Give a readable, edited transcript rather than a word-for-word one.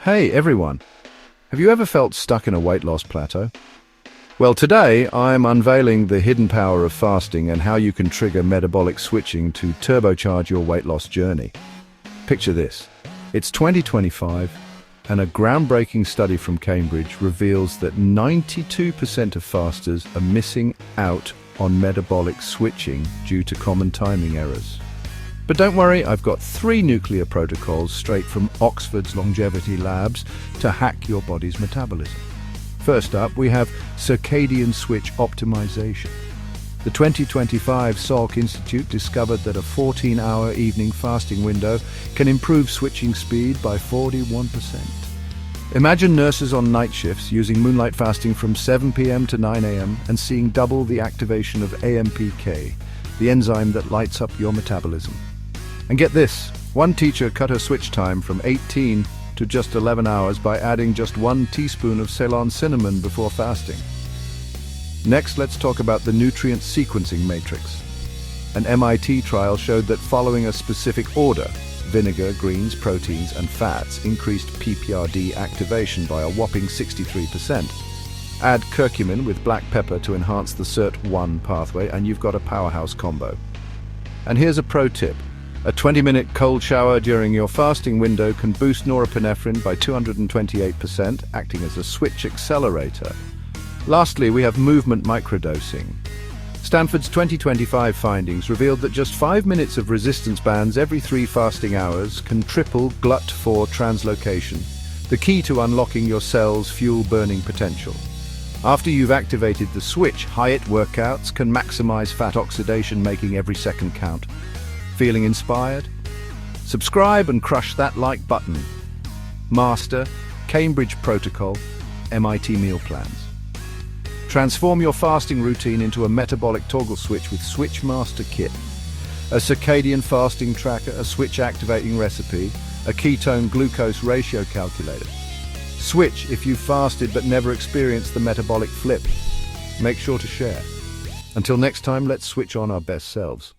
Hey everyone, have you ever felt stuck in a weight loss plateau? Well, today I'm unveiling the hidden power of fasting and how you can trigger metabolic switching to turbocharge your weight loss journey. Picture this. It's 2025 and a groundbreaking study from Cambridge reveals that 92% of fasters are missing out on metabolic switching due to common timing errors. But don't worry, I've got 3 nuclear protocols straight from Oxford's longevity labs to hack your body's metabolism. First up, we have Circadian switch optimization. The 2025 Salk Institute discovered that a 14-hour evening fasting window can improve switching speed by 41%. Imagine nurses on night shifts using Moonlight fasting from 7 p.m. to 9 a.m. and seeing double the activation of AMPK, the enzyme that lights up your metabolism. And get this, one teacher cut her switch time from 18 to just 11 hours by adding just 1 teaspoon of Ceylon cinnamon before fasting. Next, let's talk about the nutrient sequencing matrix. An MIT trial showed that following a specific order, vinegar, greens, proteins, and fats increased PPAR-d'D activation by a whopping 63%. Add curcumin with black pepper to enhance the SIRT1 pathway, and you've got a powerhouse combo. And here's a pro tip. A 20-minute cold shower during your fasting window can boost norepinephrine by 228%, acting as a switch accelerator. Lastly, we have movement microdosing. Stanford's 2025 findings revealed that just 5 minutes of resistance bands every 3 fasting hours can triple GLUT4 translocation, the key to unlocking your cell's fuel-burning potential. After you've activated the switch, HIIT workouts can maximize fat oxidation, making every second count. Feeling inspired? Subscribe and crush that like button. Master, Cambridge Protocol, MIT Meal Plans. Transform your fasting routine into a metabolic toggle switch with Switch Master Kit. A circadian fasting tracker, a switch activating recipe, a ketone glucose ratio calculator. Switch if you've fasted but never experienced the metabolic flip. Make sure to share. Until next time, let's switch on our best selves.